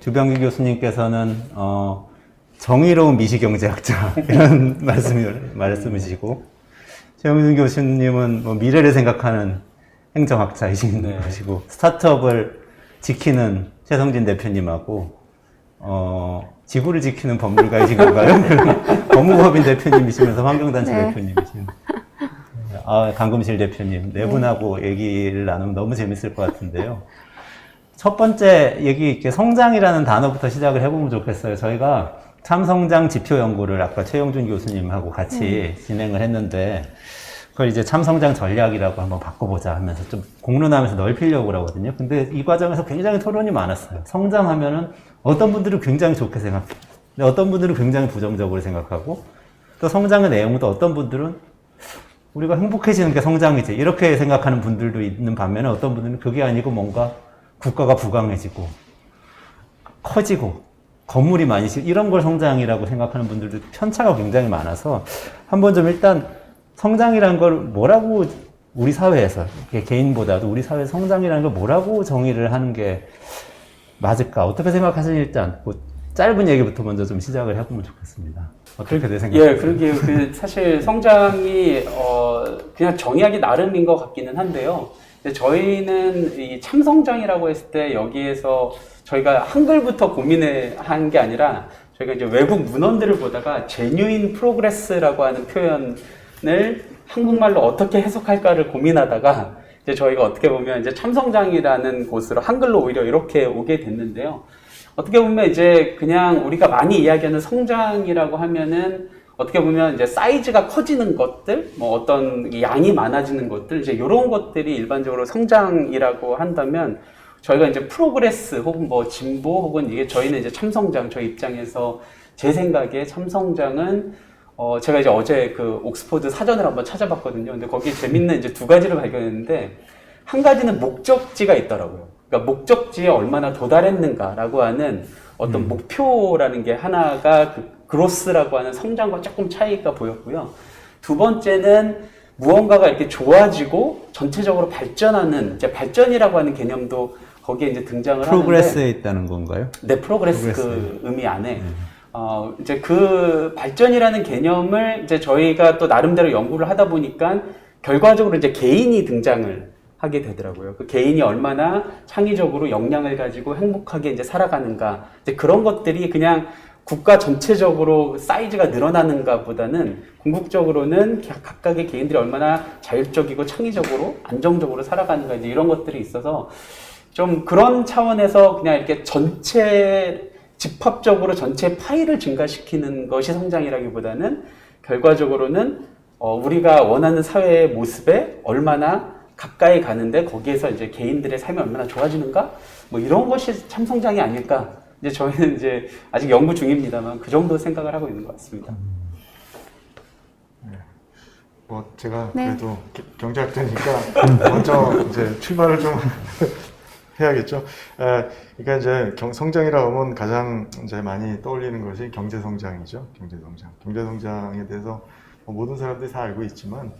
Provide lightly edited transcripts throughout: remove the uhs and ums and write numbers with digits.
주병기 교수님께서는 정의로운 미시경제학자 이런 말씀이시고 최영준 교수님은 뭐 미래를 생각하는 행정학자이신 네. 것이고 스타트업을 지키는 최성진 대표님하고 지구를 지키는 법률가이신 건가요? 법무법인 대표님이시면서 환경단체 네. 대표님이신 강금실 대표님 네 분하고 얘기를 나누면 너무 재밌을 것 같은데요. 첫 번째 얘기 이렇게 성장이라는 단어부터 시작을 해보면 좋겠어요. 저희가 참성장 지표 연구를 아까 최영준 교수님하고 같이 진행을 했는데 그걸 이제 참성장 전략이라고 한번 바꿔보자 하면서 좀 공론화하면서 넓히려고 그러거든요. 근데 이 과정에서 굉장히 토론이 많았어요. 성장하면은 어떤 분들은 굉장히 좋게 생각해요. 근데 어떤 분들은 굉장히 부정적으로 생각하고 또 성장의 내용도 어떤 분들은 우리가 행복해지는 게 성장이지 이렇게 생각하는 분들도 있는 반면에 어떤 분들은 그게 아니고 뭔가 국가가 부강해지고 커지고 건물이 많이 이런 걸 성장이라고 생각하는 분들도 편차가 굉장히 많아서 한번 좀 일단 성장이라는 걸 뭐라고 우리 사회에서 개인보다도 우리 사회 성장이라는 걸 뭐라고 정의를 하는 게 맞을까 어떻게 생각하시는지 일단 뭐 짧은 얘기부터 먼저 좀 시작을 해보면 좋겠습니다. 어떻게 생각하세요? 예, 그러게요. 사실 성장이 그냥 정의하기 나름인 것 같기는 한데요. 근데 저희는 이 참성장이라고 했을 때 여기에서 저희가 한글부터 고민한 게 아니라 저희가 이제 외국 문헌들을 보다가 genuine progress라고 하는 표현을 한국말로 어떻게 해석할까를 고민하다가 이제 저희가 어떻게 보면 이제 참성장이라는 곳으로 한글로 오히려 이렇게 오게 됐는데요. 어떻게 보면 이제 그냥 우리가 많이 이야기하는 성장이라고 하면은 어떻게 보면 이제 사이즈가 커지는 것들, 뭐 어떤 양이 많아지는 것들, 이제 이런 것들이 일반적으로 성장이라고 한다면 저희가 이제 프로그레스 혹은 뭐 진보 혹은 이게 저희는 이제 참성장, 저희 입장에서 제 생각에 참성장은 제가 이제 어제 그 옥스퍼드 사전을 한번 찾아봤거든요. 근데 거기에 재밌는 이제 두 가지를 발견했는데 한 가지는 목적지가 있더라고요. 그러니까 목적지에 얼마나 도달했는가라고 하는 어떤 목표라는 게 하나가 그 그로스라고 하는 성장과 조금 차이가 보였고요. 두 번째는 무언가가 이렇게 좋아지고 전체적으로 발전하는 이제 발전이라고 하는 개념도 거기에 이제 등장을 하는데 프로그레스에 있다는 건가요? 네, 프로그레스 그 의미 안에 이제 그 발전이라는 개념을 이제 저희가 또 나름대로 연구를 하다 보니까 결과적으로 이제 개인이 등장을 하게 되더라고요. 그 개인이 얼마나 창의적으로 역량을 가지고 행복하게 이제 살아가는가. 이제 그런 것들이 그냥 국가 전체적으로 사이즈가 늘어나는가 보다는 궁극적으로는 각각의 개인들이 얼마나 자율적이고 창의적으로 안정적으로 살아가는가 이제 이런 것들이 있어서 좀 그런 차원에서 그냥 이렇게 전체 집합적으로 전체 파이를 증가시키는 것이 성장이라기보다는 결과적으로는 우리가 원하는 사회의 모습에 얼마나 가까이 가는데 거기에서 이제 개인들의 삶이 얼마나 좋아지는가? 뭐 이런 것이 참 성장이 아닐까? 이제 저희는 이제 아직 연구 중입니다만 그 정도 생각을 하고 있는 것 같습니다. 네. 뭐 제가 네. 그래도 경제학자니까 먼저 이제 출발을 좀 해야겠죠. 그러니까 이제 성장이라 하면 가장 이제 많이 떠올리는 것이 경제 성장이죠. 경제 성장. 경제 성장에 대해서 모든 사람들이 다 알고 있지만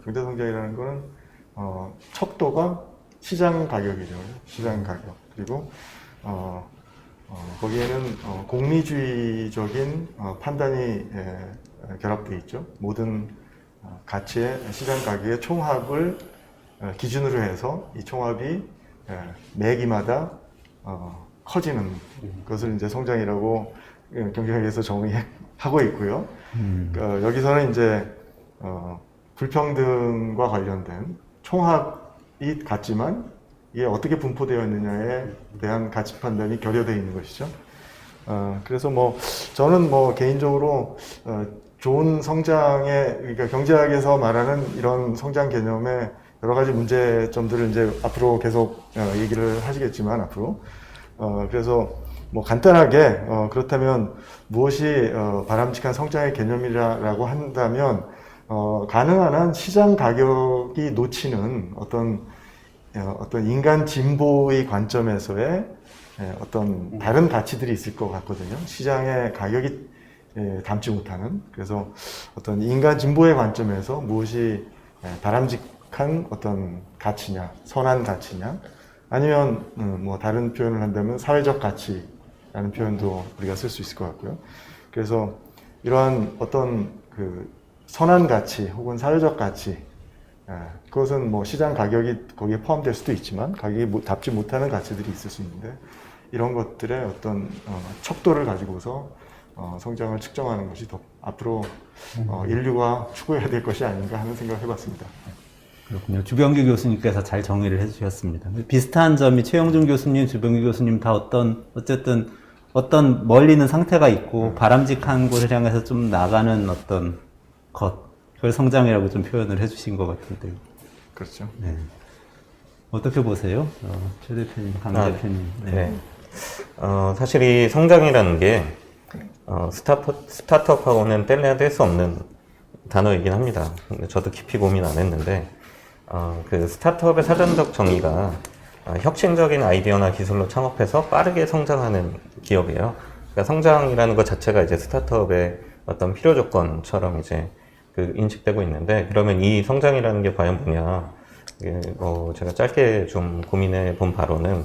경제 성장이라는 거는 척도가 시장 가격이죠. 시장 가격. 그리고 거기에는 공리주의적인 판단이 결합되어 있죠. 모든 가치의 시장 가격의 총합을 기준으로 해서 이 총합이 매기마다 커지는 것을 이제 성장이라고 경제학에서 정의하고 있고요. 여기서는 이제 불평등과 관련된 총합이 같지만 이게 어떻게 분포되어 있느냐에 대한 가치 판단이 결여되어 있는 것이죠. 그래서 뭐 저는 뭐 개인적으로 좋은 성장의 그러니까 경제학에서 말하는 이런 성장 개념의 여러 가지 문제점들을 이제 앞으로 계속 얘기를 하시겠지만 앞으로 그래서 뭐 간단하게 그렇다면 무엇이 바람직한 성장의 개념이라고 한다면 가능한 한 시장 가격이 놓치는 어떤 인간 진보의 관점에서의 어떤 다른 가치들이 있을 것 같거든요. 시장의 가격이 담지 못하는. 그래서 어떤 인간 진보의 관점에서 무엇이 바람직한 어떤 가치냐, 선한 가치냐, 아니면 뭐 다른 표현을 한다면 사회적 가치 가치라는 표현도 우리가 쓸 수 있을 것 같고요. 그래서 이러한 어떤 그 선한 가치 혹은 사회적 가치, 그것은 뭐 시장 가격이 거기에 포함될 수도 있지만 가격이 답지 못하는 가치들이 있을 수 있는데 이런 것들의 어떤 척도를 가지고서 성장을 측정하는 것이 더 앞으로 인류가 추구해야 될 것이 아닌가 하는 생각을 해봤습니다. 그렇군요. 주병규 교수님께서 잘 정리를 해주셨습니다. 비슷한 점이 최영준 교수님, 주병규 교수님 다 어쨌든 어떤 멀리는 상태가 있고 바람직한 곳을 향해서 좀 나가는 어떤 그걸 성장이라고 좀 표현을 해주신 것 같은데요. 그렇죠. 네. 어떻게 보세요? 최 대표님, 강 대표님. 네. 사실 이 성장이라는 게 스타트업하고는 뗄래야 뗄 수 없는 단어이긴 합니다. 근데 저도 깊이 고민 안 했는데 그 스타트업의 사전적 정의가 혁신적인 아이디어나 기술로 창업해서 빠르게 성장하는 기업이에요. 그러니까 성장이라는 것 자체가 이제 스타트업의 어떤 필요 조건처럼 이제 그 인식되고 있는데, 그러면 이 성장이라는 게 과연 뭐냐? 제가 짧게 좀 고민해 본 바로는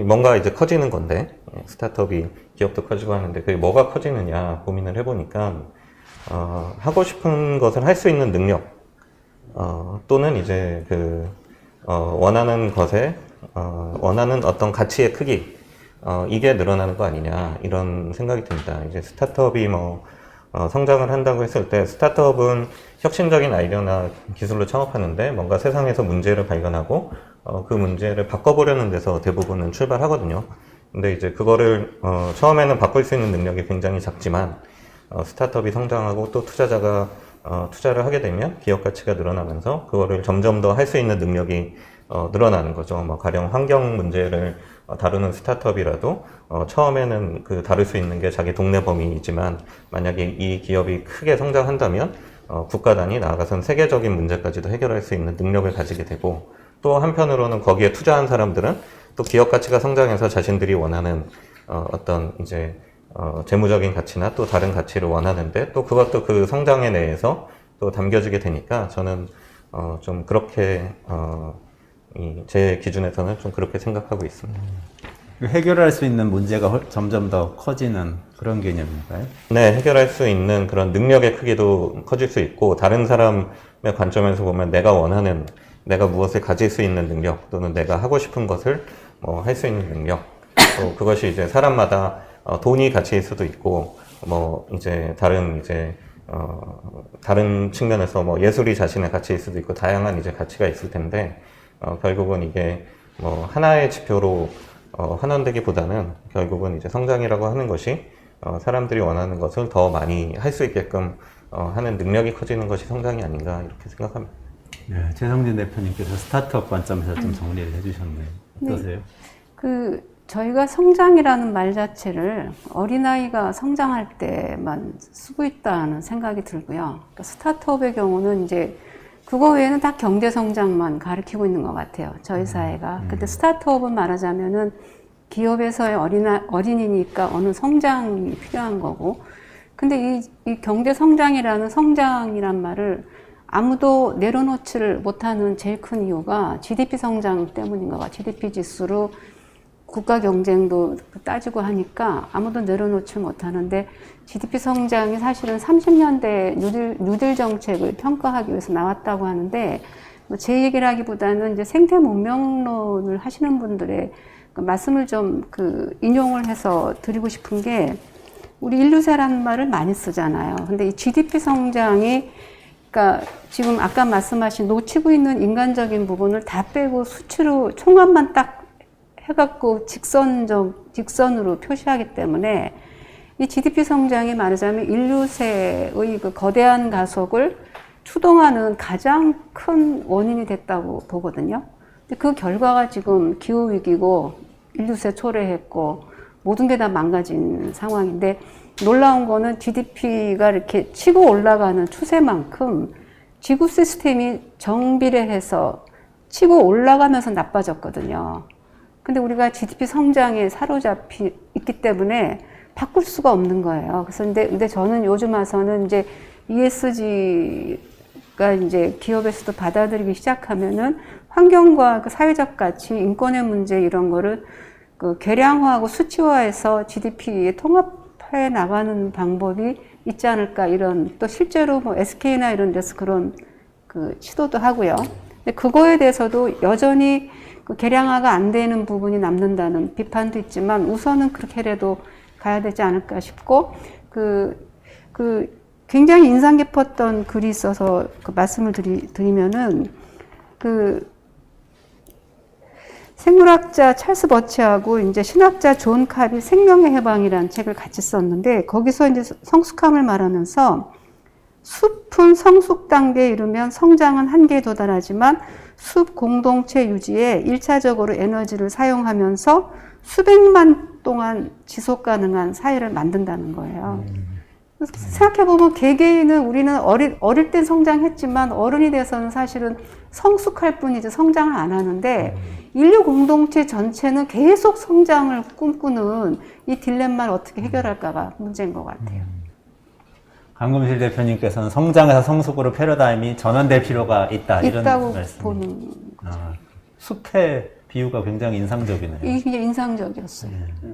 뭔가 이제 커지는 건데, 스타트업이 기업도 커지고 하는데 그게 뭐가 커지느냐 고민을 해보니까 하고 싶은 것을 할 수 있는 능력, 또는 이제 원하는 것에 원하는 어떤 가치의 크기, 이게 늘어나는 거 아니냐 이런 생각이 듭니다. 이제 스타트업이 성장을 한다고 했을 때 스타트업은 혁신적인 아이디어나 기술로 창업하는데 뭔가 세상에서 문제를 발견하고 그 문제를 바꿔보려는 데서 대부분은 출발하거든요. 근데 이제 그거를 처음에는 바꿀 수 있는 능력이 굉장히 작지만 스타트업이 성장하고 또 투자자가 투자를 하게 되면 기업 가치가 늘어나면서 그거를 점점 더 할 수 있는 능력이 늘어나는 거죠. 가령 환경 문제를 다루는 스타트업이라도 처음에는 다룰 수 있는 게 자기 동네 범위이지만 만약에 이 기업이 크게 성장한다면 국가 단위 나아가선 세계적인 문제까지도 해결할 수 있는 능력을 가지게 되고, 또 한편으로는 거기에 투자한 사람들은 또 기업 가치가 성장해서 자신들이 원하는 어떤 이제 재무적인 가치나 또 다른 가치를 원하는데 또 그것도 그 성장에 내에서 또 담겨지게 되니까 저는 좀 그렇게 제 기준에서는 좀 그렇게 생각하고 있습니다. 해결할 수 있는 문제가 점점 더 커지는 그런 개념인가요? 네, 해결할 수 있는 그런 능력의 크기도 커질 수 있고, 다른 사람의 관점에서 보면 내가 무엇을 가질 수 있는 능력, 또는 내가 하고 싶은 것을 할 수 있는 능력, 또 그것이 이제 사람마다 돈이 가치일 수도 있고, 이제 다른 측면에서 예술이 자신의 가치일 수도 있고, 다양한 이제 가치가 있을 텐데, 결국은 이게 하나의 지표로 환원되기보다는 결국은 이제 성장이라고 하는 것이 사람들이 원하는 것을 더 많이 할 수 있게끔 하는 능력이 커지는 것이 성장이 아닌가 이렇게 생각합니다. 네, 최성진 대표님께서 스타트업 관점에서 좀 정리를 해주셨네요. 어떠세요? 저희가 성장이라는 말 자체를 어린아이가 성장할 때만 쓰고 있다는 생각이 들고요. 그러니까 스타트업의 경우는 이제 그거 외에는 다 경제 성장만 가리키고 있는 것 같아요. 저희 사회가. 근데 스타트업은 말하자면은 기업에서의 어린이니까 어느 성장이 필요한 거고. 근데 이 경제 성장이라는 성장이란 말을 아무도 내려놓지를 못하는 제일 큰 이유가 GDP 성장 때문인 것 같아요. GDP 지수로 국가 경쟁도 따지고 하니까 아무도 내려놓지 못하는데, GDP 성장이 사실은 30년대 뉴딜 정책을 평가하기 위해서 나왔다고 하는데, 제 얘기를 하기보다는 이제 생태 문명론을 하시는 분들의 말씀을 좀 인용을 해서 드리고 싶은 게, 우리 인류세라는 말을 많이 쓰잖아요. 근데 이 GDP 성장이 그러니까 지금 아까 말씀하신 놓치고 있는 인간적인 부분을 다 빼고 수치로 총합만 딱 해갖고 직선으로 표시하기 때문에 이 GDP 성장이 말하자면 인류세의 거대한 가속을 추동하는 가장 큰 원인이 됐다고 보거든요. 근데 그 결과가 지금 기후위기고 인류세 초래했고 모든 게 다 망가진 상황인데, 놀라운 거는 GDP가 이렇게 치고 올라가는 추세만큼 지구 시스템이 정비례해서 치고 올라가면서 나빠졌거든요. 근데 우리가 GDP 성장에 사로잡히 있기 때문에 바꿀 수가 없는 거예요. 그래서 근데 저는 요즘 와서는 이제 ESG가 이제 기업에서도 받아들이기 시작하면은 환경과 사회적 가치, 인권의 문제 이런 거를 그 계량화하고 수치화해서 GDP에 통합해 나가는 방법이 있지 않을까 이런 또 실제로 뭐 SK나 이런 데서 그런 그 시도도 하고요. 근데 그거에 대해서도 여전히 그 계량화가 안 되는 부분이 남는다는 비판도 있지만 우선은 그렇게라도 가야 되지 않을까 싶고 굉장히 인상 깊었던 글이 있어서 그 말씀을 드리면은 그 생물학자 찰스 버치하고 이제 신학자 존 카비 생명의 해방이라는 책을 같이 썼는데 거기서 이제 성숙함을 말하면서 숲은 성숙 단계에 이르면 성장은 한계에 도달하지만 숲 공동체 유지에 1차적으로 에너지를 사용하면서 수백만 동안 지속 가능한 사회를 만든다는 거예요. 생각해보면 개개인은 우리는 어릴 땐 성장했지만 어른이 돼서는 사실은 성숙할 뿐이지 성장을 안 하는데 인류 공동체 전체는 계속 성장을 꿈꾸는 이 딜레마를 어떻게 해결할까가 문제인 것 같아요. 강금실 대표님께서는 성장에서 성숙으로 패러다임이 전환될 필요가 있다 이런 있다고 말씀. 보는 숲의 비유가 굉장히 인상적이네요. 이게 인상적이었어요. 네.